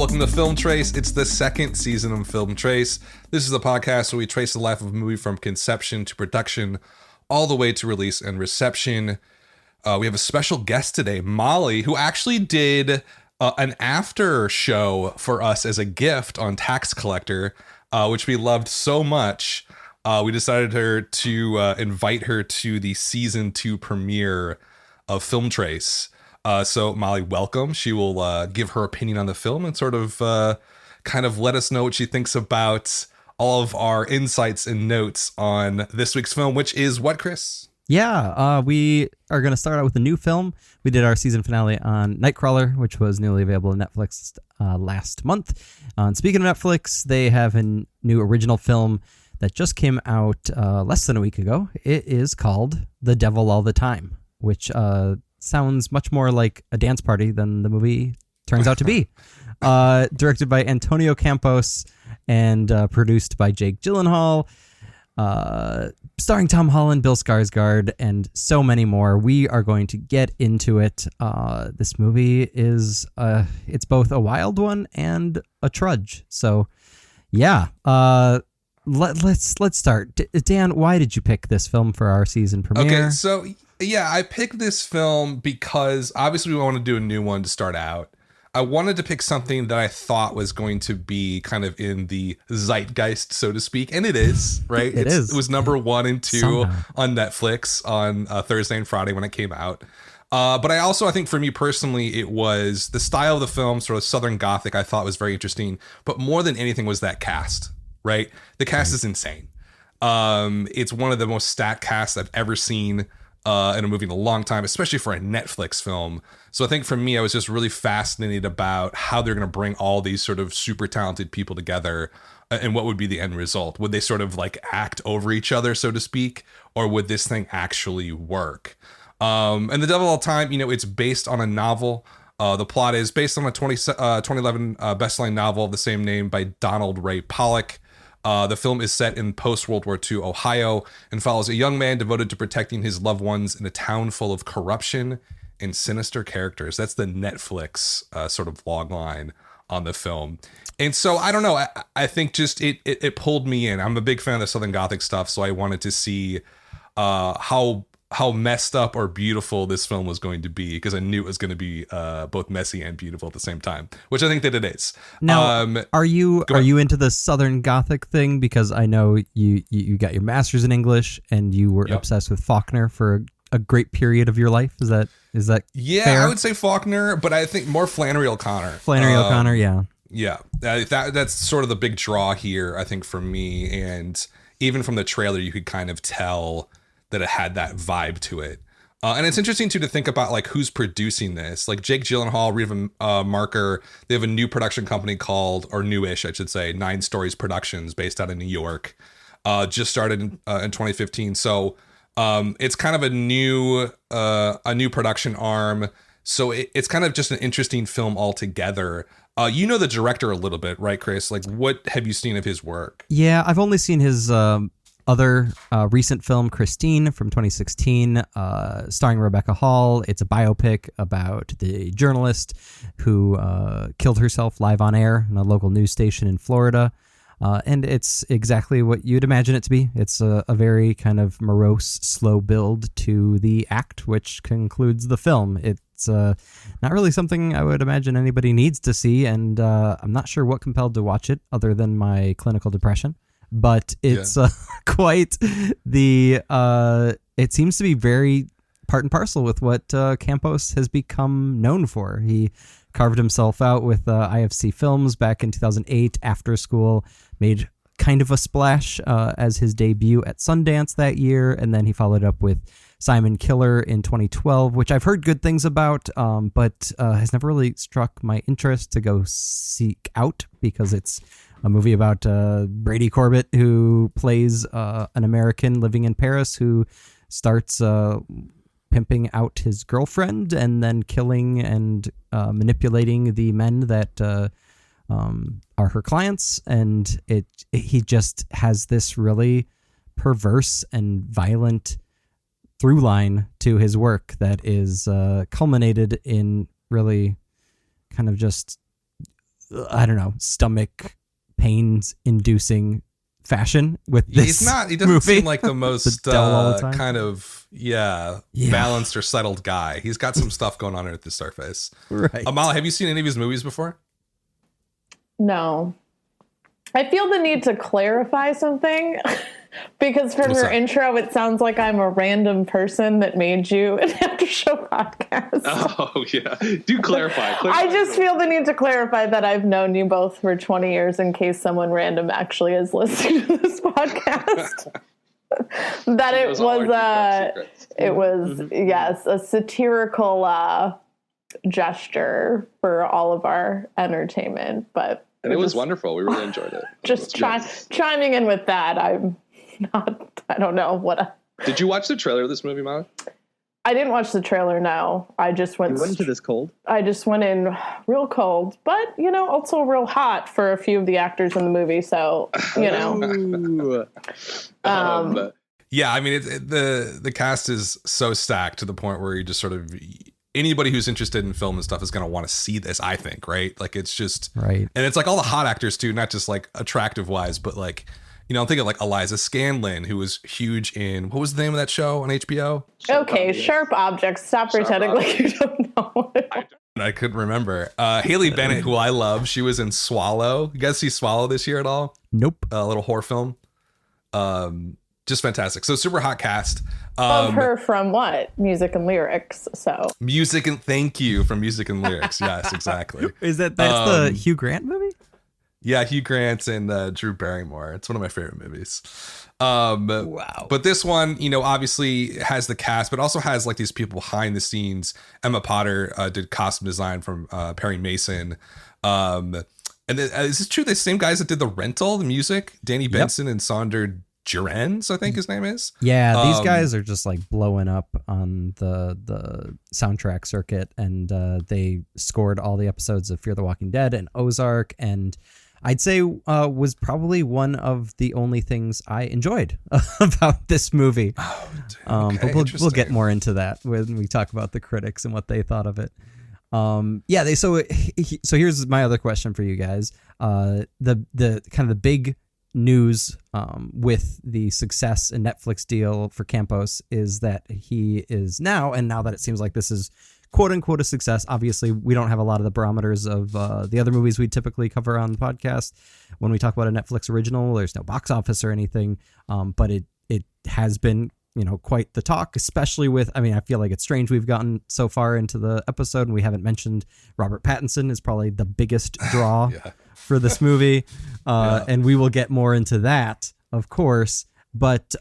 Welcome to Film Trace. It's the second season of Film Trace. This is a podcast where we trace the life of a movie from conception to production, all the way to release and reception. We have a special guest today, Molly, who actually did an after show for us as a gift on Tax Collector, which we loved so much. We decided to invite her to the season 2 premiere of Film Trace. So Molly, welcome. She will give her opinion on the film and sort of kind of let us know what she thinks about all of our insights and notes on this week's film, which is what, Chris? Yeah, we are going to start out with a new film. We did our season finale on Nightcrawler, which was newly available on Netflix last month. And speaking of Netflix, they have a new original film that just came out less than a week ago. It is called The Devil All the Time, which sounds much more like a dance party than the movie turns out to be. Directed by Antonio Campos and produced by Jake Gyllenhaal, starring Tom Holland, Bill Skarsgård, and so many more. We are going to get into it. This movie is it's both a wild one and a trudge. So, yeah. Let's start. Dan, why did you pick this film for our season premiere? Okay, so yeah, I picked this film because obviously we want to do a new one to start out. I wanted to pick something that I thought was going to be kind of in the zeitgeist, so to speak, and it is, right? It is. It was number 1 and 2 Somehow on Netflix on Thursday and Friday when it came out. But I think for me personally, it was the style of the film, sort of Southern Gothic, I thought was very interesting. But more than anything was that cast, right? The cast is insane. It's one of the most stacked casts I've ever seen in a movie in a long time, especially for a Netflix film. So I think for me, I was just really fascinated about how they're going to bring all these sort of super talented people together and what would be the end result. Would they sort of like act over each other, so to speak, or would this thing actually work? And The Devil All Time, it's based on a novel. The plot is based on a 2011 best-selling novel of the same name by Donald Ray Pollock. The film is set in post-World War II Ohio and follows a young man devoted to protecting his loved ones in a town full of corruption and sinister characters. That's the Netflix sort of log line on the film. And so, I don't know, I think just it pulled me in. I'm a big fan of the Southern Gothic stuff, so I wanted to see how messed up or beautiful this film was going to be, because I knew it was going to be both messy and beautiful at the same time, which I think that it is. Now, are you into the Southern Gothic thing? Because I know you got your master's in English and you were obsessed with Faulkner for a great period of your life. Is that yeah, fair? I would say Faulkner, but I think more Flannery O'Connor. Flannery O'Connor, yeah. Yeah, that's sort of the big draw here, I think, for me. And even from the trailer, you could kind of tell that it had that vibe to it. And it's interesting too to think about like who's producing this. Like Jake Gyllenhaal, Reva Marker, they have a new production company called, or newish, I should say, 9 Stories Productions, based out of New York. Just started in 2015. So it's kind of a new production arm. So it's kind of just an interesting film altogether. You know the director a little bit, right, Chris? Like, what have you seen of his work? Yeah, I've only seen his other recent film, Christine, from 2016, starring Rebecca Hall. It's a biopic about the journalist who killed herself live on air in a local news station in Florida. And it's exactly what you'd imagine it to be. It's a very kind of morose, slow build to the act, which concludes the film. It's not really something I would imagine anybody needs to see, and I'm not sure what compelled to watch it other than my clinical depression. But it's quite the it seems to be very part and parcel with what Campos has become known for. He carved himself out with IFC Films back in 2008 after school, made kind of a splash as his debut at Sundance that year, and then he followed up with Simon Killer in 2012, which I've heard good things about, but has never really struck my interest to go seek out, because it's a movie about Brady Corbett, who plays an American living in Paris who starts pimping out his girlfriend and then killing and manipulating the men that are her clients. And he just has this really perverse and violent through line to his work that is culminated in really kind of just I don't know, stomach pains inducing fashion with this. He doesn't movie. seem like the most all the time. kind of balanced or settled guy. He's got some stuff going on underneath the surface. Right. Amal, have you seen any of his movies before? No. I feel the need to clarify something because from your intro, it sounds like I'm a random person that made you an after show podcast. Oh, yeah. Do clarify. I just feel the need to clarify that I've known you both for 20 years in case someone random actually is listening to this podcast. That it was, yes, a satirical gesture for all of our entertainment, but and it was wonderful. We really enjoyed it. Just chiming in with that. I don't know what. Did you watch the trailer of this movie, Molly? I didn't watch the trailer. No, I just went. You went into this cold? I just went in real cold, but also real hot for a few of the actors in the movie. So Yeah, I mean, the cast is so stacked to the point where you just sort of anybody who's interested in film and stuff is going to want to see this, I think, right? Like, it's just right. And it's like all the hot actors too, not just like attractive wise, but like, I'm thinking like Eliza Scanlon, who was huge in, what was the name of that show on HBO? Sharp Objects. Stop pretending like you don't know. I couldn't remember. Haley Bennett, who I love, she was in Swallow. You guys see Swallow this year at all? Nope. A little horror film. Just fantastic. So super hot cast. Love her from what? Music and Lyrics. So thank you from Music and Lyrics. Yes, exactly. That's the Hugh Grant movie? Yeah, Hugh Grant and Drew Barrymore. It's one of my favorite movies. Wow. But this one, obviously has the cast, but also has like these people behind the scenes. Emma Potter did costume design from Perry Mason. And is this true? The same guys that did The Rental, the music, Danny Benson and Sonder Jurens, I think his name is. Yeah, these guys are just like blowing up on the soundtrack circuit, and they scored all the episodes of Fear the Walking Dead and Ozark, and I'd say was probably one of the only things I enjoyed about this movie. Okay, but we'll get more into that when we talk about the critics and what they thought of it. So here's my other question for you guys. The kind of the big news with the success and Netflix deal for Campos is that he is now that it seems like this is quote unquote a success. Obviously, we don't have a lot of the barometers of the other movies we typically cover on the podcast. When we talk about a Netflix original, there's no box office or anything, but it has been quite the talk, especially with, I feel like it's strange we've gotten so far into the episode and we haven't mentioned Robert Pattinson is probably the biggest draw for this movie. And we will get more into that, of course. But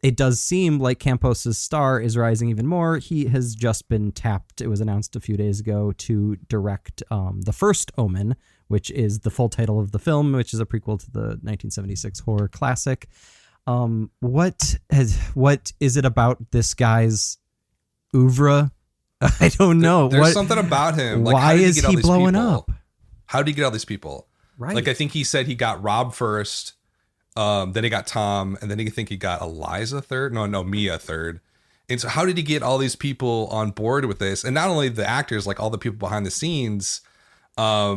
it does seem like Campos's star is rising even more. He has just been tapped. It was announced a few days ago to direct The First Omen, which is the full title of the film, which is a prequel to the 1976 horror classic. What is it about this guy's oeuvre? I don't know. There's something about him. Like, why is he blowing up? How did he get all these people? Right. Like, I think he said he got Rob first, then he got Tom, and then he think he got Eliza third. No, Mia third. And so how did he get all these people on board with this? And not only the actors, like all the people behind the scenes. I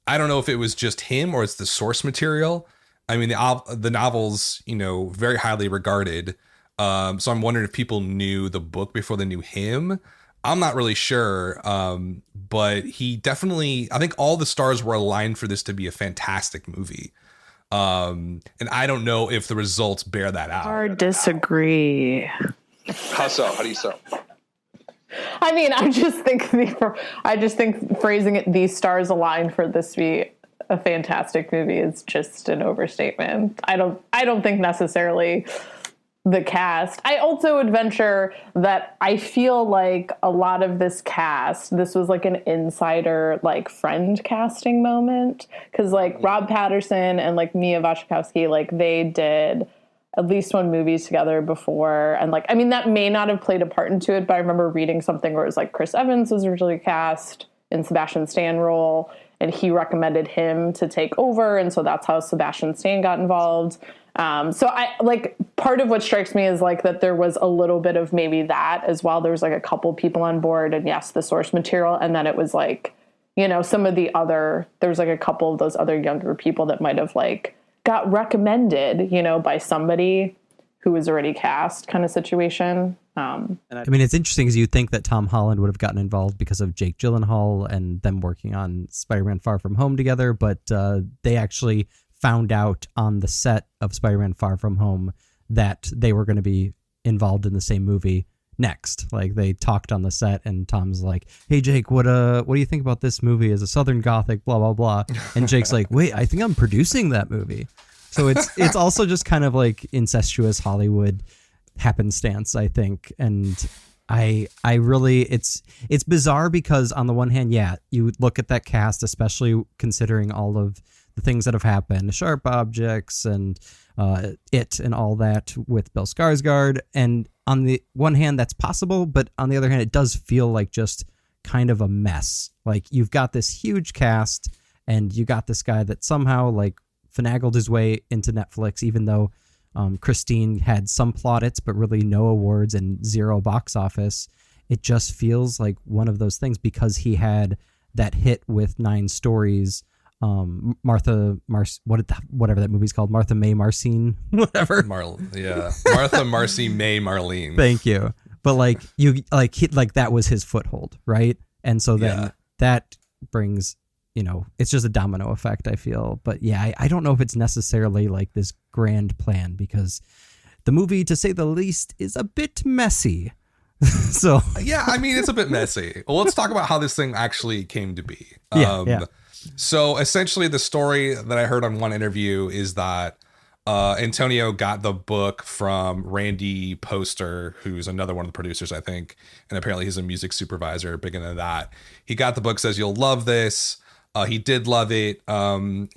don't know if it was just him or it's the source material. I mean, the novel's, very highly regarded. So I'm wondering if people knew the book before they knew him. I'm not really sure. But he definitely, I think all the stars were aligned for this to be a fantastic movie. And I don't know if the results bear that out. Or disagree. How so? How do you so? I just think phrasing it, these stars aligned for this to be a fantastic movie is just an overstatement. I don't think necessarily the cast. I also would venture that I feel like a lot of this cast, this was like an insider, like friend casting moment. Cause like Rob Patterson and like Mia Wasikowska, like they did at least one movie together before. And like, that may not have played a part into it, but I remember reading something where it was like Chris Evans was originally cast in Sebastian Stan role, and he recommended him to take over. And so that's how Sebastian Stan got involved. So I like part of what strikes me is like that there was a little bit of maybe that as well. There was like a couple people on board and yes, the source material. And then it was like some of the other, there's like a couple of those other younger people that might have like got recommended, by somebody who was already cast kind of situation. I mean, it's interesting because you'd think that Tom Holland would have gotten involved because of Jake Gyllenhaal and them working on Spider-Man Far From Home together, but they actually found out on the set of Spider-Man Far From Home that they were going to be involved in the same movie next. Like, they talked on the set and Tom's like, hey Jake, what do you think about this movie as a Southern Gothic, blah blah blah, and Jake's like, wait, I think I'm producing that movie. So it's also just kind of like incestuous Hollywood happenstance, I think. And I really, it's bizarre because on the one hand, yeah, you look at that cast, especially considering all of the things that have happened, Sharp Objects and It and all that with Bill Skarsgård. And on the one hand, that's possible, but on the other hand, it does feel like just kind of a mess. Like, you've got this huge cast and you got this guy that somehow like finagled his way into Netflix, even though Christine had some plaudits, but really no awards and zero box office. It just feels like one of those things because he had that hit with 9 Stories. Whatever that movie's called, Martha May Marcine, whatever. Martha Marcy May Marlene. Thank you. But like that was his foothold, right? And so then that brings, it's just a domino effect, I feel. But yeah, I don't know if it's necessarily like this grand plan because the movie, to say the least, is a bit messy. So yeah, I mean, it's a bit messy. Well, let's talk about how this thing actually came to be. So essentially the story that I heard on one interview is that Antonio got the book from Randy Poster, who's another one of the producers, I think. And apparently he's a music supervisor, big into that. He got the book, says, you'll love this. He did love it.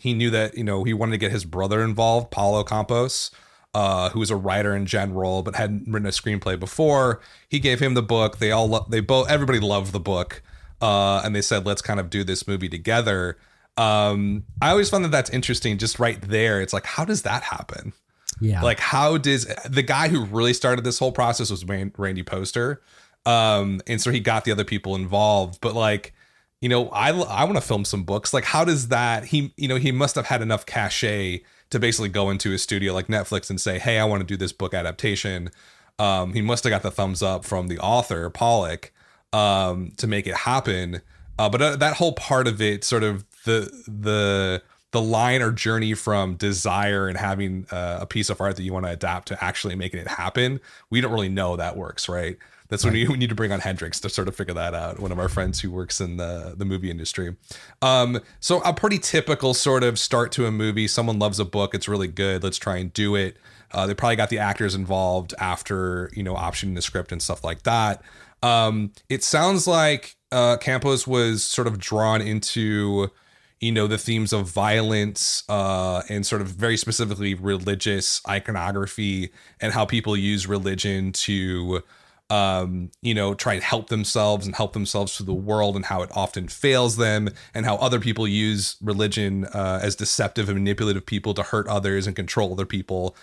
He knew that, he wanted to get his brother involved, Paulo Campos, who was a writer in general, but hadn't written a screenplay before. He gave him the book. Everybody loved the book. And they said, let's kind of do this movie together. I always found that that's interesting. Just right there, it's like, how does that happen? Yeah. Like, how does the guy who really started this whole process was Randy Poster. And so he got the other people involved, but like, I want to film some books. Like, how does that, he must have had enough cachet to basically go into a studio like Netflix and say, hey, I want to do this book adaptation. He must have got the thumbs up from the author, Pollock, to make it happen. But that whole part of it, sort of the line or journey from desire and having a piece of art that you want to adapt to actually making it happen, we don't really know that works, right? That's when we need to bring on Hendrix to sort of figure that out. One of our friends who works in the movie industry. So a pretty typical sort of start to a movie. Someone loves a book. It's really good. Let's try and do it. They probably got the actors involved after, optioning the script and stuff like that. It sounds like Campos was sort of drawn into, the themes of violence and sort of very specifically religious iconography and how people use religion to, try and help themselves through the world, and how it often fails them, and how other people use religion as deceptive and manipulative people to hurt others and control other people.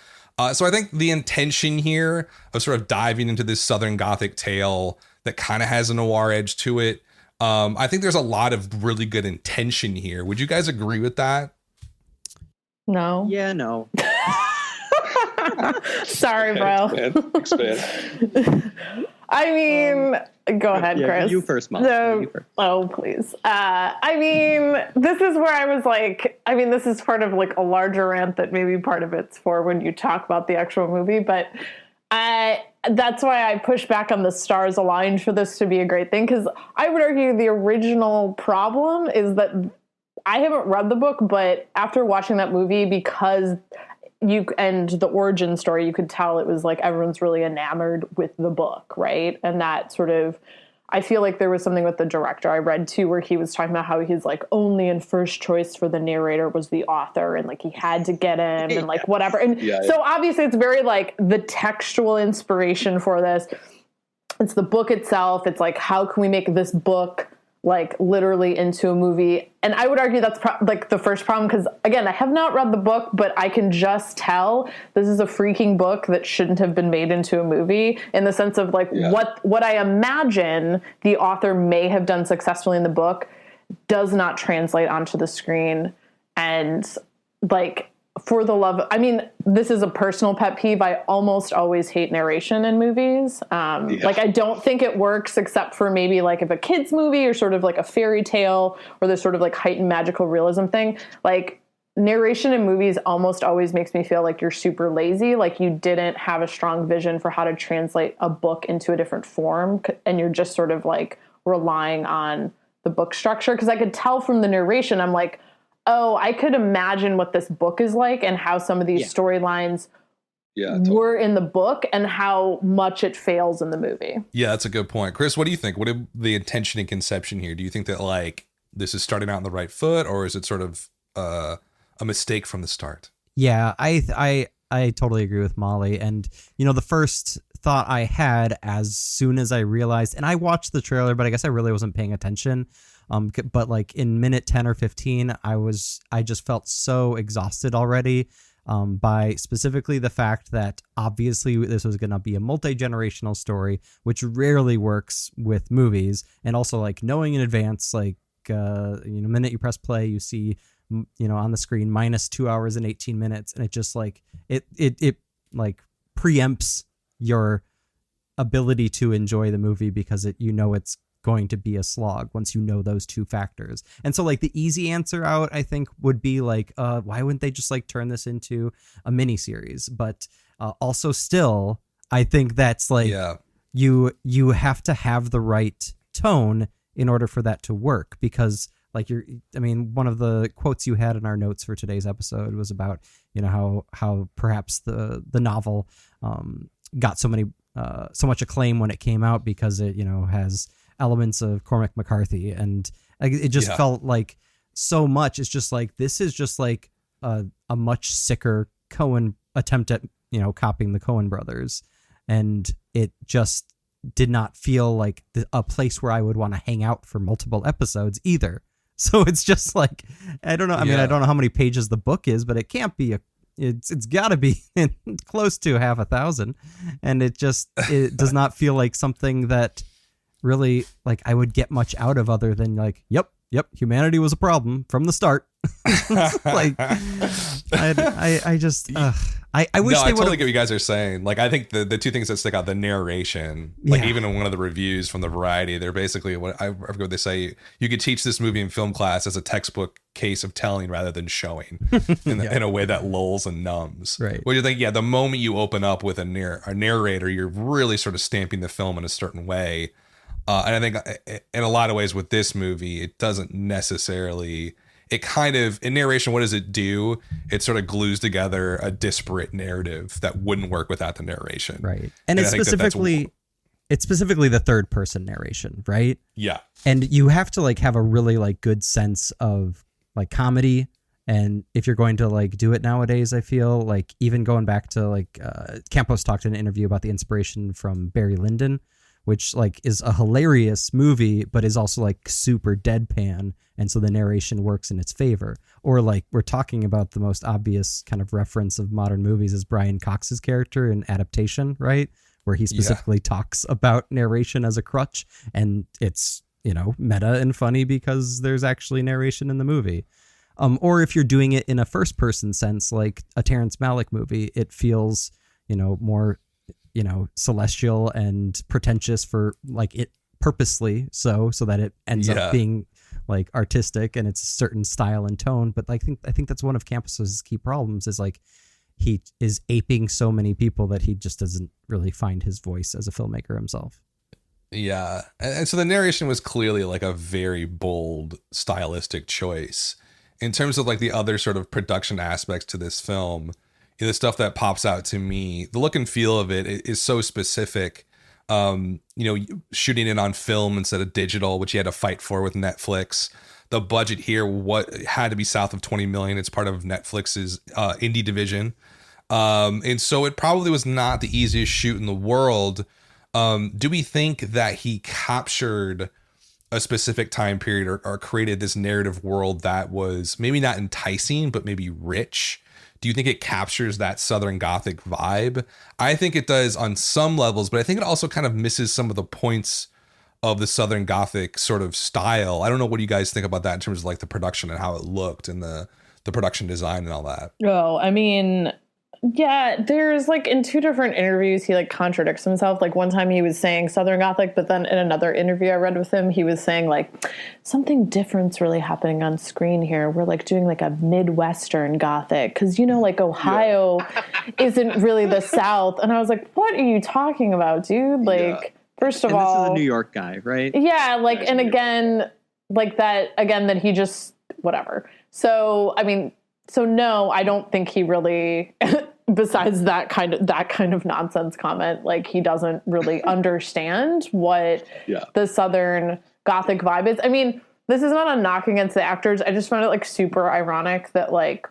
So I think the intention here of sort of diving into this Southern Gothic tale that kind of has a noir edge to it, I think there's a lot of really good intention here. Would you guys agree with that? No. Yeah, no. Sorry, bro. Expand. I mean, go ahead, Chris. You first, Mom. No. You first. Oh, please. I mean, this is where I was like, this is part of like a larger rant that maybe part of it's for when you talk about the actual movie, but that's why I push back on the stars aligned for this to be a great thing, because I would argue the original problem is that I haven't read the book, but after watching that movie, because and the origin story, you could tell it was like everyone's really enamored with the book, right? And that sort of, I feel like there was something with the director I read too, where he was talking about how he's like only in first choice for the narrator was the author, and like he had to get him and like whatever. And so obviously it's very like the textual inspiration for this. It's the book itself. It's like, how can we make this book like literally into a movie? And I would argue that's like the first problem, because again, I have not read the book, but I can just tell this is a freaking book that shouldn't have been made into a movie, in the sense of like what I imagine the author may have done successfully in the book. does not translate onto the screen. And like, for the love, I mean, this is a personal pet peeve. I almost always hate narration in movies. Like, I don't think it works except for maybe like if a kid's movie or sort of like a fairy tale or this sort of like heightened magical realism thing. Like, narration in movies almost always makes me feel like you're super lazy. Like, you didn't have a strong vision for how to translate a book into a different form. And you're just sort of like relying on the book structure. Cause I could tell from the narration, I'm like, oh, I could imagine what this book is like and how some of these storylines were in the book and how much it fails in the movie. Yeah, that's a good point. Chris, what do you think? What is the intention and conception here? Do you think that like this is starting out on the right foot, or is it sort of a mistake from the start? Yeah, I totally agree with Molly. And, you know, the first thought I had as soon as I realized, and I watched the trailer, but I guess I really wasn't paying attention. But like in minute 10 or 15, I just felt so exhausted already by specifically the fact that obviously this was going to be a multi-generational story, which rarely works with movies. And also like knowing in advance, like, you know, the minute you press play, you see, you know, on the screen minus 2 hours and 18 minutes. And it just like, it like preempts your ability to enjoy the movie because you know, it's going to be a slog once you know those two factors. And so like the easy answer out, I think, would be like, why wouldn't they just like turn this into a mini series? But also still, I think that's like, you have to have the right tone in order for that to work, because like I mean, one of the quotes you had in our notes for today's episode was about, you know, how perhaps the novel got so much acclaim when it came out because it, you know, has elements of Cormac McCarthy, and it just felt like so much. It's just like, this is just like a much sicker Coen attempt at, you know, copying the Coen brothers, and it just did not feel like a place where I would want to hang out for multiple episodes either. So it's just like, I don't know. I mean, I don't know how many pages the book is, but it can't be it's got to be close to 6,000, and it does not feel like something that really like I would get much out of, other than like, yep, humanity was a problem from the start. Like, I just I wish I they totally get what you guys are saying. Like, I think the two things that stick out, the narration, like even in one of the reviews from the Variety, they're basically I forget what they say. You could teach this movie in film class as a textbook case of telling rather than showing in a way that lulls and numbs. Right. What do you think? Yeah, the moment you open up with a narrator, you're really sort of stamping the film in a certain way. And I think in a lot of ways with this movie, it doesn't necessarily. It kind of, in narration, what does it do? It sort of glues together a disparate narrative that wouldn't work without the narration. Right. And it's specifically the third person narration, right? Yeah. And you have to like have a really like good sense of like comedy. And if you're going to like do it nowadays, I feel like even going back to like Campos talked in an interview about the inspiration from Barry Lyndon, which like is a hilarious movie, but is also like super deadpan. And so the narration works in its favor. Or like we're talking about the most obvious kind of reference of modern movies is Brian Cox's character in Adaptation, right? Where he specifically talks about narration as a crutch. And it's, you know, meta and funny because there's actually narration in the movie. Or if you're doing it in a first person sense, like a Terrence Malick movie, it feels, you know, more, you know, celestial and pretentious for like it purposely so that it ends up being like artistic and it's a certain style and tone. But I think that's one of Campos's key problems is like he is aping so many people that he just doesn't really find his voice as a filmmaker himself. Yeah. And so the narration was clearly like a very bold stylistic choice. In terms of like the other sort of production aspects to this film, the stuff that pops out to me, the look and feel of it is so specific. You know, shooting it on film instead of digital, which you had to fight for with Netflix. The budget here, what had to be south of 20 million. It's part of Netflix's indie division. And so it probably was not the easiest shoot in the world. Do we think that he captured a specific time period or created this narrative world that was maybe not enticing, but maybe rich? Do you think it captures that Southern Gothic vibe? I think it does on some levels, but I think it also kind of misses some of the points of the Southern Gothic sort of style. I don't know what you guys think about that in terms of like the production and how it looked and the production design and all that. Oh, I mean, yeah, there's like in two different interviews, he like contradicts himself. Like one time he was saying Southern Gothic, but then in another interview I read with him, he was saying like something different's really happening on screen here. We're like doing like a Midwestern Gothic. Cause you know, like Ohio isn't really the South. And I was like, what are you talking about, dude? Like, first of all, this is a New York guy, right? Yeah. Like, and again, like that, again, that he just, whatever. So, I mean, so no, I don't think he really, besides that kind of nonsense comment, like he doesn't really understand what the Southern Gothic vibe is. I mean, this is not a knock against the actors. I just found it like super ironic that like,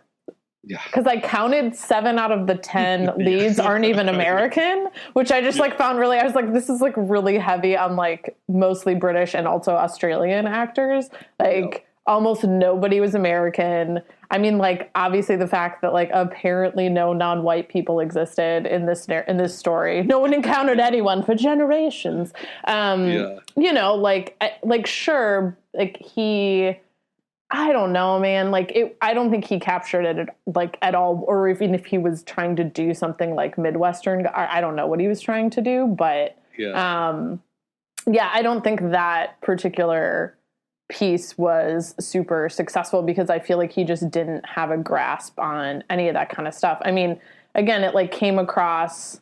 because I counted 7 out of the 10 leads aren't even American, which I just like found really, I was like, this is like really heavy on like mostly British and also Australian actors. Like almost nobody was American. I mean, like obviously the fact that like apparently no non-white people existed in this story. No one encountered anyone for generations. You know, like sure, like he, I don't know, man. Like I don't think he captured it at all, or even if he was trying to do something like Midwestern, I don't know what he was trying to do, but I don't think that particular piece was super successful because I feel like he just didn't have a grasp on any of that kind of stuff. I mean, again, it like came across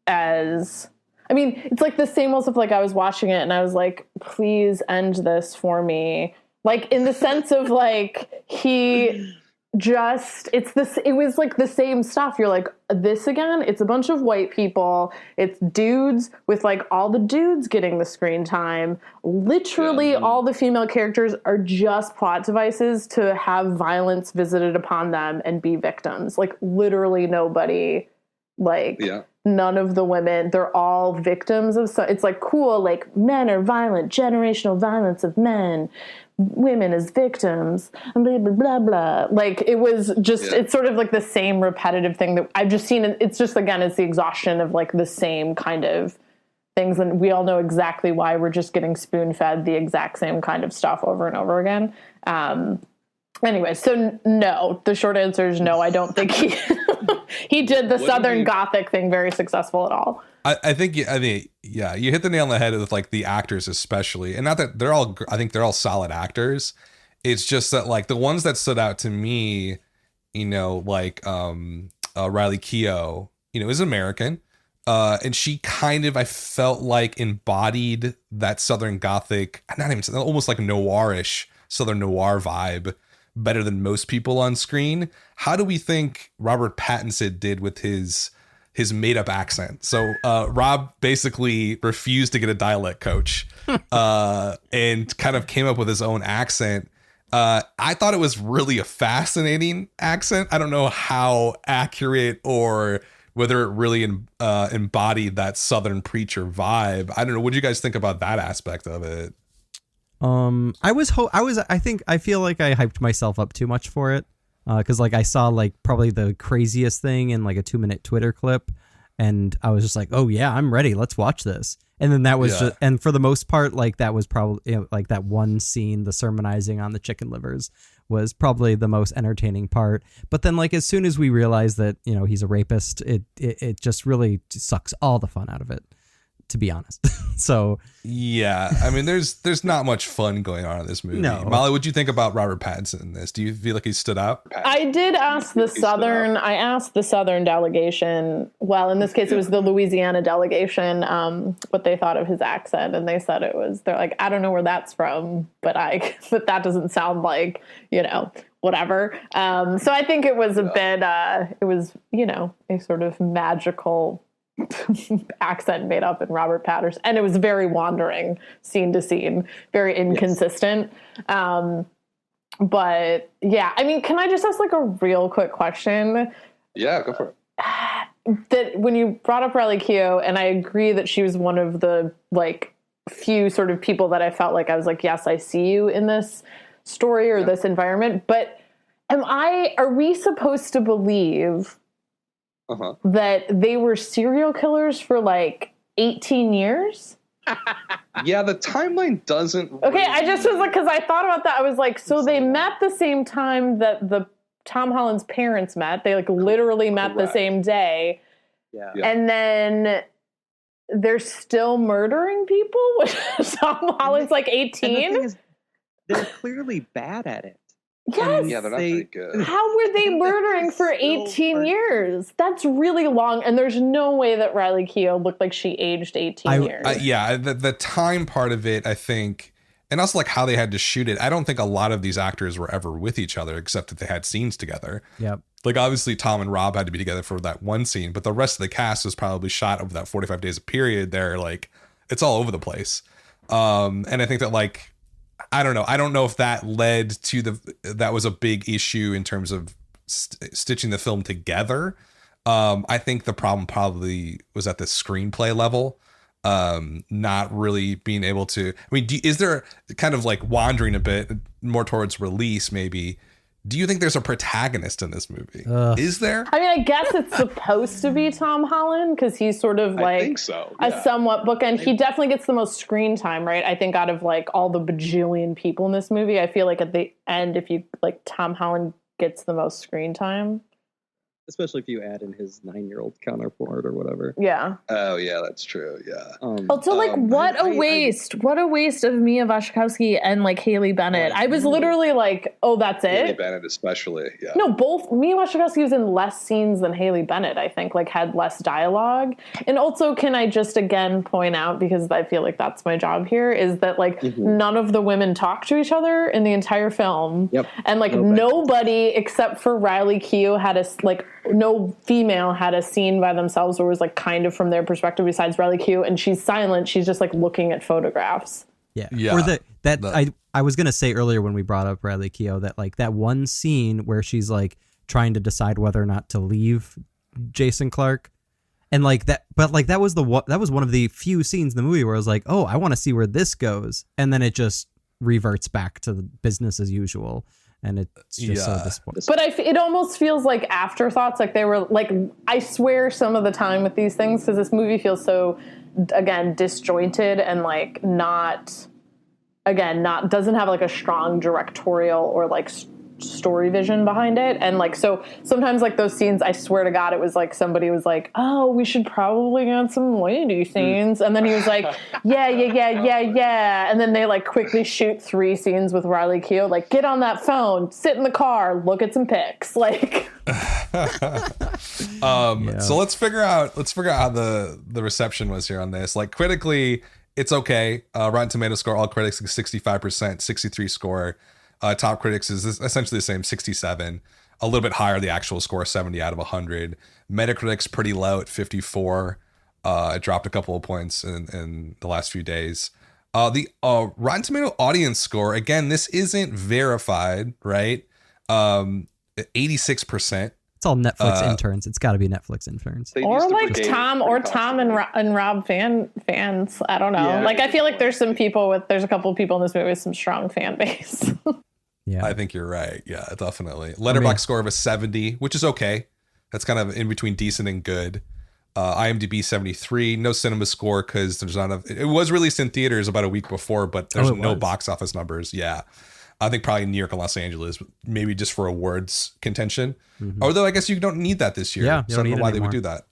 as, I mean, it's like the same as if like I was watching it and I was like, please end this for me. Like in the sense of like, he just, it was like the same stuff. You're like, this again, it's a bunch of white people. It's dudes with like all the dudes getting the screen time. Literally all the female characters are just plot devices to have violence visited upon them and be victims. Like literally nobody, like none of the women, they're all victims of, so it's like cool, like men are violent, generational violence of men, women as victims, and blah, blah, blah, blah. Like, it was just, it's sort of like the same repetitive thing that I've just seen. It's just, again, it's the exhaustion of like the same kind of things. And we all know exactly why we're just getting spoon-fed the exact same kind of stuff over and over again. Anyway, so no, the short answer is no. I don't think he did the Southern Gothic thing very successful at all. I think you hit the nail on the head with like the actors especially, and not that they're all, I think they're all solid actors. It's just that like the ones that stood out to me, you know, like Riley Keough, you know, is American, and she kind of, I felt like embodied that Southern Gothic, not even, almost like noirish Southern noir vibe better than most people on screen. How do we think Robert Pattinson did with his made up accent? So Rob basically refused to get a dialect coach and kind of came up with his own accent. I thought it was really a fascinating accent. I don't know how accurate or whether it really embodied that Southern preacher vibe. I don't know. What do you guys think about that aspect of it? I feel like I hyped myself up too much for it. Cause like I saw like probably the craziest thing in like a 2-minute Twitter clip, and I was just like, oh yeah, I'm ready. Let's watch this. And then that was just, and for the most part, like that was probably, you know, like that one scene, the sermonizing on the chicken livers was probably the most entertaining part. But then like, as soon as we realized that, you know, he's a rapist, it just really sucks all the fun out of it, to be honest. So yeah, I mean, there's not much fun going on in this movie. No. Molly, what'd you think about Robert Pattinson in this? Do you feel like he stood out? I did ask the Southern delegation, well, in this case it was the Louisiana delegation, what they thought of his accent, and they said they're like, I don't know where that's from, but that doesn't sound like, you know, whatever. So I think it was a bit, it was, you know, a sort of magical accent made up in Robert Pattinson, and it was very wandering scene to scene, very inconsistent. But yeah, I mean, can I just ask like a real quick question? Yeah, go for it. That when you brought up Riley Keough, and I agree that she was one of the like few sort of people that I felt like I was like, yes, I see you in this story or this environment, but are we supposed to believe that they were serial killers for like 18 years? Yeah, the timeline doesn't. Okay, I just was like, because I thought about that. I was like, so they met the same time that the Tom Holland's parents met. They like literally met the same day. Yeah. And then they're still murdering people when Tom Holland's like 18. And the thing is, they're clearly bad at it. Yes. Yeah, they're not very good. How were they murdering for 18 years? That's really long. And there's no way that Riley Keough looked like she aged 18 years. Yeah, the time part of it, I think, and also like how they had to shoot it. I don't think a lot of these actors were ever with each other, except that they had scenes together. Yep. Like obviously Tom and Rob had to be together for that one scene, but the rest of the cast was probably shot over that 45 days of period. They're like, it's all over the place. And I think that like, I don't know. I don't know if that led to that was a big issue in terms of stitching the film together. I think the problem probably was at the screenplay level. Not really being able to, I mean, is there kind of like wandering a bit more towards release maybe? Do you think there's a protagonist in this movie? Is there? I mean, I guess it's supposed to be Tom Holland because he's sort of like I think so, a somewhat bookend. He definitely gets the most screen time, right? I think out of like all the bajillion people in this movie, I feel like at the end, if you like, Tom Holland gets the most screen time. Especially if you add in his 9-year-old counterpart or whatever. Yeah. Oh yeah, that's true. Yeah. Also, like, what a waste! What a waste of Mia Wasikowska and like Haley Bennett. I was literally like, oh, that's it. Haley Bennett, especially. Yeah. No, both Mia Wasikowska was in less scenes than Haley Bennett. I think like had less dialogue. And also, can I just again point out, because I feel like that's my job here, is that like none of the women talk to each other in the entire film. Yep. And like nobody except for Riley Keough had a like. No female had a scene by themselves where it was like kind of from their perspective besides Riley Keough, and she's silent. She's just like looking at photographs. Yeah. Or I was going to say earlier when we brought up Riley Keough that like that one scene where she's like trying to decide whether or not to leave Jason Clarke. And like that, but like that was one of the few scenes in the movie where I was like, oh, I want to see where this goes. And then it just reverts back to the business as usual. And it's just so disappointing. But it almost feels like afterthoughts. Like they were like, I swear some of the time with these things, because this movie feels so, again, disjointed and like not doesn't have like a strong directorial or like story vision behind it. And like, so sometimes like those scenes, I swear to God, it was like somebody was like, oh, we should probably add some lady scenes. And then he was like, yeah. And then they like quickly shoot 3 scenes with Riley Keough, like get on that phone, sit in the car, look at some pics. Like, So let's figure out how the reception was here on this. Like critically, it's okay. Rotten Tomatoes score, all critics 65%, 63 score. Top critics is essentially the same, 67. A little bit higher, the actual score, 70 out of 100. Metacritic's pretty low at 54. It dropped a couple of points in the last few days. The Rotten Tomato audience score, again, this isn't verified, right? 86%. It's all Netflix interns. It's got to be Netflix interns. Or like Tom and Rob fans. I don't know. Yeah. Like I feel like there's a couple of people in this movie with some strong fan base. Yeah, I think you're right. Yeah, definitely. Letterboxd score of a 70, which is okay. That's kind of in between decent and good. IMDb 73. No cinema score because there's not enough. It was released in theaters about a week before, but there's no box office numbers. Yeah. I think probably New York and Los Angeles, maybe just for awards contention. Although I guess you don't need that this year. Yeah, so I don't know why they would do that.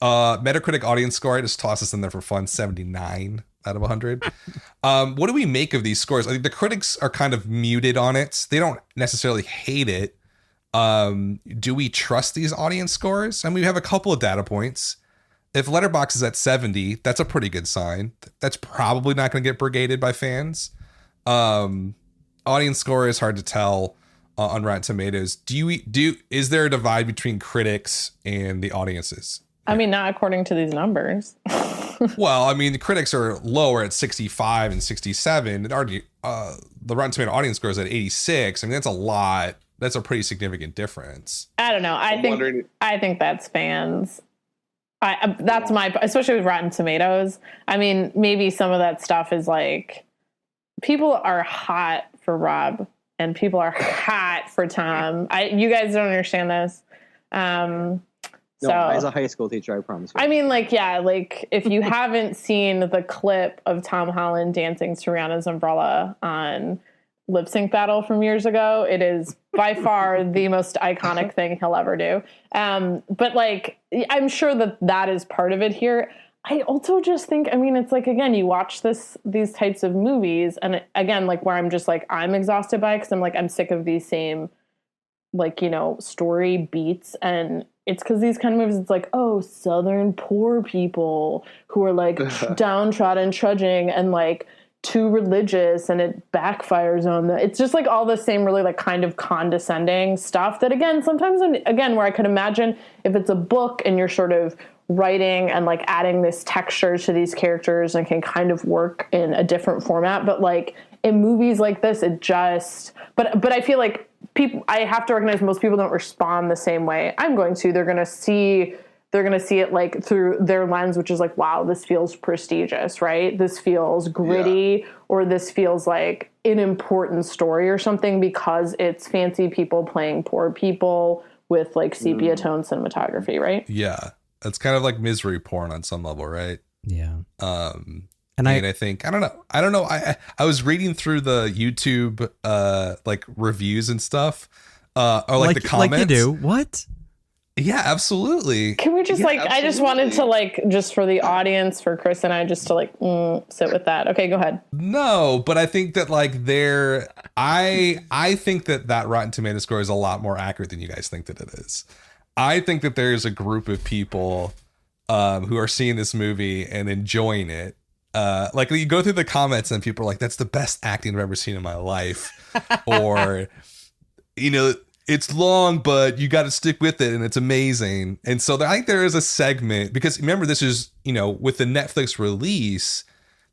Metacritic audience score, I just toss this in there for fun, 79 out of 100. What do we make of these scores? I think the critics are kind of muted on it. They don't necessarily hate it. Do we trust these audience scores? And we have a couple of data points. If Letterboxd is at 70, that's a pretty good sign. That's probably not going to get brigaded by fans. Audience score is hard to tell on Rotten Tomatoes. Is there a divide between critics and the audiences? I mean, not according to these numbers. Well, I mean, the critics are lower at 65 and 67. And the Rotten Tomato audience score is at 86. I mean, that's a lot. That's a pretty significant difference. I don't know. I think that's fans. Especially with Rotten Tomatoes. I mean, maybe some of that stuff is like, people are hot for Rob and people are hot for Tom. You guys don't understand this. No, So as a high school teacher, I promise you. I mean, like, yeah, like if you haven't seen the clip of Tom Holland dancing to Rihanna's Umbrella on Lip Sync Battle from years ago, it is by far the most iconic thing he'll ever do. But like, I'm sure that is part of it here. I also just think, I mean, it's like, again, you watch these types of movies, and again, like where I'm just like, I'm exhausted by it because I'm like, I'm sick of these same, like, you know, story beats. And it's because these kind of movies, it's like, oh, Southern poor people who are like downtrodden, trudging, and like too religious, and it backfires on them. It's just like all the same really like kind of condescending stuff that, again, sometimes, again, where I could imagine if it's a book and you're sort of writing and like adding this texture to these characters and can kind of work in a different format. But like in movies like this, it just, but I feel like people, I have to recognize most people don't respond the same way I'm going to. They're going to see it like through their lens, which is like, wow, this feels prestigious, right? This feels gritty, or this feels like an important story or something because it's fancy people playing poor people with like sepia tone cinematography, right? Yeah. It's kind of like misery porn on some level, right? Yeah. And I think, I don't know. I was reading through the YouTube, like reviews and stuff, or like the comments. Like you do. What? Yeah, absolutely. Can we just Yeah, I just wanted to like, just for the audience, for Chris and I, just to like sit with that. Okay, go ahead. No, but I think that like I think that Rotten Tomato score is a lot more accurate than you guys think that it is. I think that there's a group of people who are seeing this movie and enjoying it. Like you go through the comments and people are like, that's the best acting I've ever seen in my life. Or, you know, it's long, but you got to stick with it and it's amazing. And so I think there is a segment, because remember, this is, you know, with the Netflix release,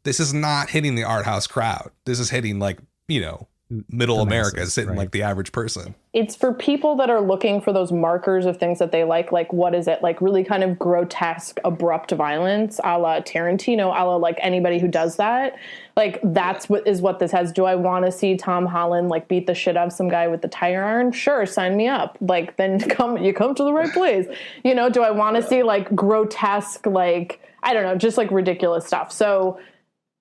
this is not hitting the art house crowd. This is hitting like, you know, middle America, sitting like the average person. It's for people that are looking for those markers of things that they like what is it, like really kind of grotesque, abrupt violence, a la Tarantino, a la like anybody who does that. Like that's what this has. Do I want to see Tom Holland like beat the shit out of some guy with the tire iron? Sure, sign me up. Like then you come to the right place. You know, do I want to see like grotesque, like, I don't know, just like ridiculous stuff. So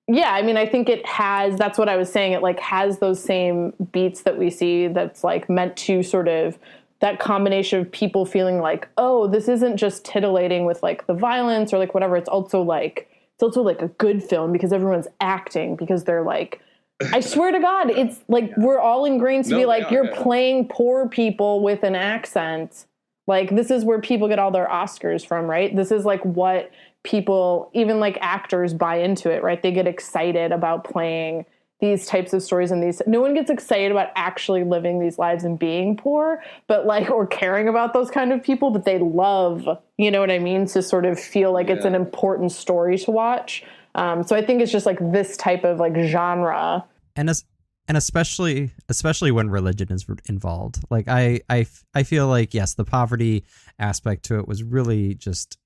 yeah, I mean, I think it has, that's what I was saying. It like has those same beats that we see that's like meant to sort of, that combination of people feeling like, oh, this isn't just titillating with like the violence or like whatever. It's also like a good film because everyone's acting, because they're like, I swear to God, it's like, we're all ingrained to be like, you're playing poor people with an accent. Like this is where people get all their Oscars from, right? This is like what people, even like actors, buy into it, right? They get excited about playing these types of stories, and these, no one gets excited about actually living these lives and being poor, but like, or caring about those kind of people, but they love, you know what I mean? To sort of feel like it's an important story to watch. So I think it's just like this type of like genre. And especially when religion is involved. Like I feel like, yes, the poverty aspect to it was really just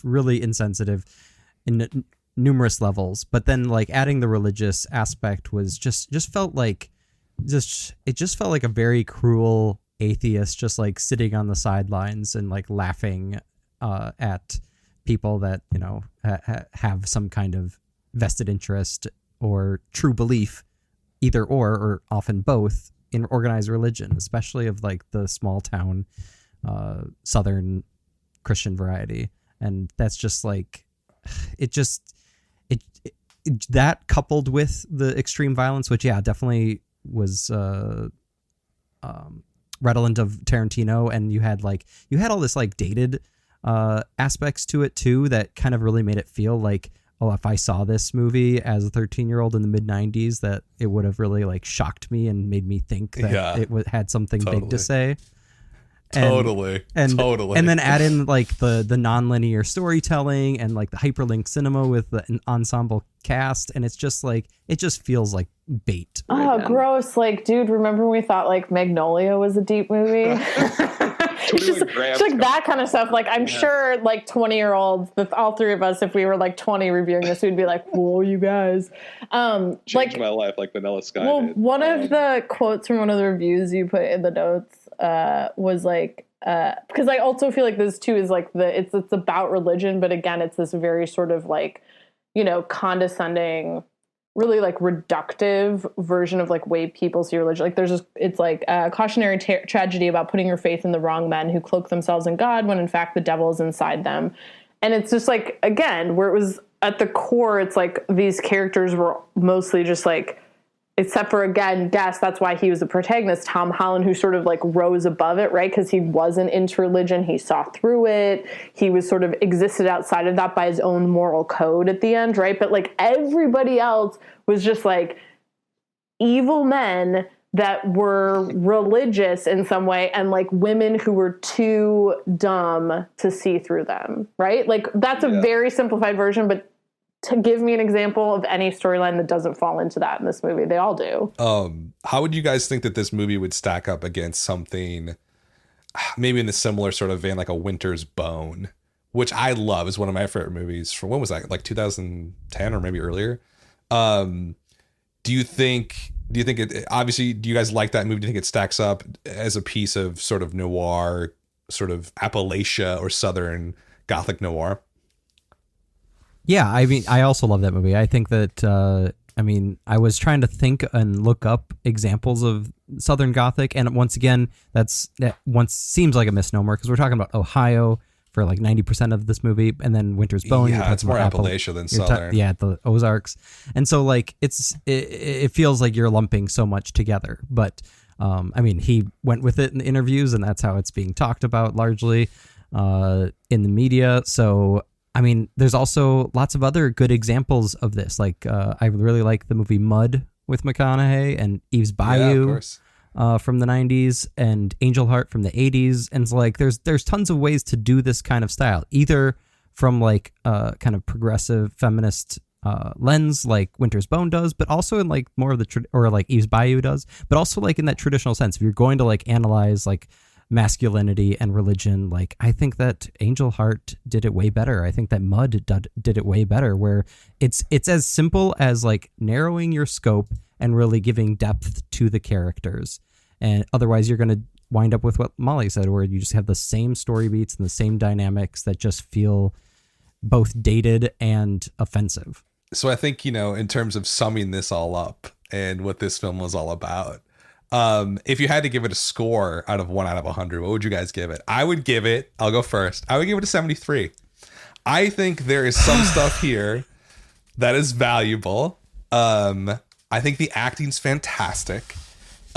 really insensitive in numerous levels, but then like adding the religious aspect was just felt like a very cruel atheist just like sitting on the sidelines and like laughing at people that, you know, have some kind of vested interest or true belief, either or often both, in organized religion, especially of like the small town Southern Christian variety. And that's just like, it that coupled with the extreme violence, which definitely was redolent of Tarantino, and you had all this like dated aspects to it too that kind of really made it feel like, oh, if I saw this movie as a 13-year-old in the mid 90s, that it would have really like shocked me and made me think that it had something big to say. Totally. And then add in like the non-linear storytelling and like the hyperlink cinema with an ensemble cast, and it's just like, it just feels like bait. Oh, gross. Like, dude, remember when we thought like Magnolia was a deep movie? It's just like that kind of stuff. Like, I'm sure like 20-year-olds, all three of us, if we were like 20 reviewing this, we'd be like, whoa, you guys. Changed my life like Vanilla Sky did. One of the quotes from one of the reviews you put in the notes was like, because I also feel like this too is like it's about religion, but again, it's this very sort of like, condescending, really like reductive version of like way people see religion. Like it's like a cautionary tragedy about putting your faith in the wrong men who cloak themselves in God when in fact the devil is inside them. And it's just like, again, where it was at the core, it's like these characters were mostly just like, except for, again, that's why he was the protagonist, Tom Holland, who sort of like rose above it, right? Because he wasn't into religion. He saw through it. He was sort of existed outside of that by his own moral code at the end, right? But like everybody else was just like evil men that were religious in some way, and like women who were too dumb to see through them, right? Like that's a very simplified version, but to give me an example of any storyline that doesn't fall into that in this movie, they all do. How would you guys think that this movie would stack up against something maybe in the similar sort of vein, like A Winter's Bone, which I love, is one of my favorite movies from, when was that, like 2010 or maybe earlier? Do you think it, obviously, do you guys like that movie? Do you think it stacks up as a piece of sort of noir, sort of Appalachia or Southern Gothic noir? Yeah, I mean, I also love that movie. I think that, I was trying to think and look up examples of Southern Gothic, and once again, that seems like a misnomer, because we're talking about Ohio for like 90% of this movie, and then Winter's Bone. Yeah, it's more Appalachia than Southern. The Ozarks. And so like it feels like you're lumping so much together. But he went with it in the interviews, and that's how it's being talked about largely in the media. So there's also lots of other good examples of this. Like I really like the movie Mud with McConaughey and Eve's Bayou. From the 90s, and Angel Heart from the 80s. And it's like there's tons of ways to do this kind of style, either from like a kind of progressive feminist lens like Winter's Bone does, but also in like more of or like Eve's Bayou does, but also like in that traditional sense. If you're going to like analyze like masculinity and religion, like I think that Angel Heart did it way better. I think that Mud did it way better, where it's as simple as like narrowing your scope and really giving depth to the characters. And otherwise you're going to wind up with what Molly said, where you just have the same story beats and the same dynamics that just feel both dated and offensive. So I think, in terms of summing this all up and what this film was all about, if you had to give it a score out of 1 out of 100, what would you guys give it? I'll go first. I would give it a 73. I think there is some stuff here that is valuable. I think the acting's fantastic.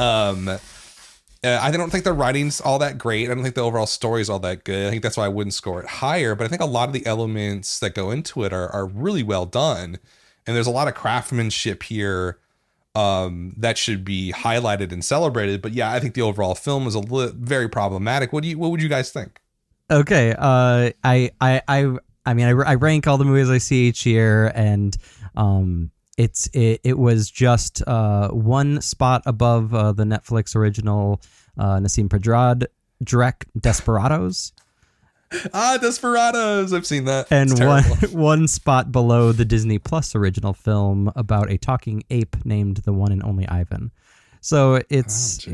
I don't think the writing's all that great. I don't think the overall story is all that good. I think that's why I wouldn't score it higher. But I think a lot of the elements that go into it are really well done. And there's a lot of craftsmanship here that should be highlighted and celebrated. But yeah, I think the overall film is very problematic. What would you guys think? Okay. I rank all the movies I see each year, and it was just one spot above the Netflix original Nassim Pedrad direct Desperados. Desperados! I've seen that. And one spot below the Disney Plus original film about a talking ape named The One and Only Ivan. So it's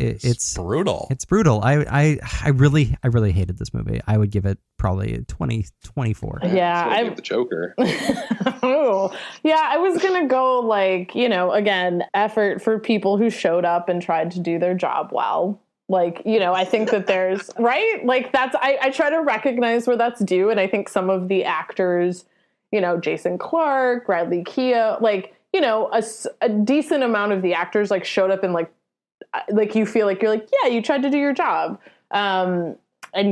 brutal. It's brutal. I really hated this movie. I would give it probably a 24. Yeah, I give the Joker. Oh, yeah. I was gonna go like, again, effort for people who showed up and tried to do their job well. Like, I think that there's right. Like I try to recognize where that's due, and I think some of the actors, Jason Clarke, Bradley Keough, like. A decent amount of the actors like showed up and like you feel like you're like, yeah, you tried to do your job, and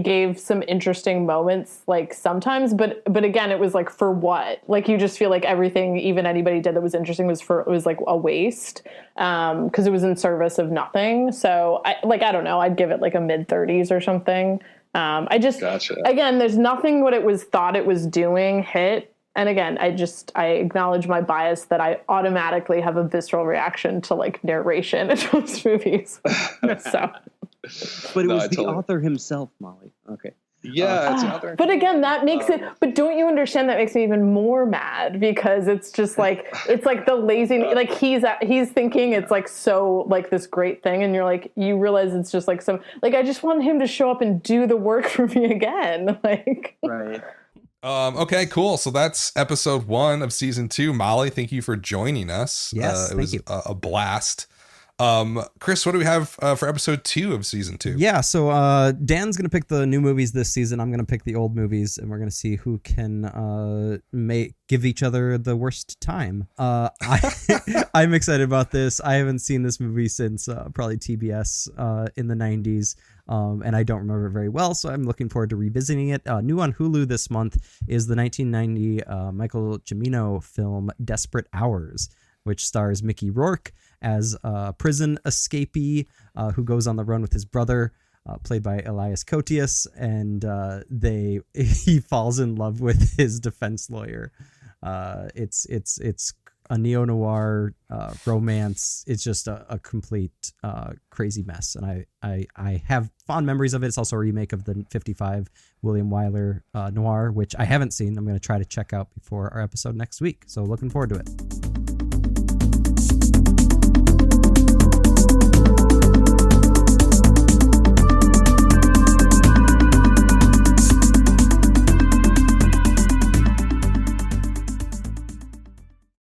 gave some interesting moments like sometimes, but again, it was like, for what? Like, you just feel like everything even anybody did that was interesting was like a waste, because it was in service of nothing. So I don't know, I'd give it like a mid-30s or something. Gotcha. Again, there's nothing what it was thought it was doing hit. And again, I acknowledge my bias that I automatically have a visceral reaction to like narration in those movies. So, but it was the author himself, Molly. Okay. Yeah, it's out there. But again, that makes it. But don't you understand? That makes me even more mad because it's just like the lazy. Like he's thinking it's like so like this great thing, and you're like you realize it's just like some like I just want him to show up and do the work for me again. Like Right. Okay, cool. So that's episode 1 of season 2. Molly, thank you for joining us. Yes, it was a blast. Chris, what do we have for episode 2 of season 2? Yeah, so Dan's gonna pick the new movies this season. I'm gonna pick the old movies, and we're gonna see who can give each other the worst time. I'm excited about this. I haven't seen this movie since probably TBS in the 90s. And I don't remember it very well, so I'm looking forward to revisiting it. New on Hulu this month is the 1990 Michael Cimino film Desperate Hours, which stars Mickey Rourke as a prison escapee who goes on the run with his brother, played by Elias Koteas, and he falls in love with his defense lawyer. It's a neo-noir romance. It's just a complete crazy mess, and I have fond memories of it. It's also a remake of the 55 William Wyler noir, which I haven't seen. I'm going to try to check out before our episode next week, so looking forward to it.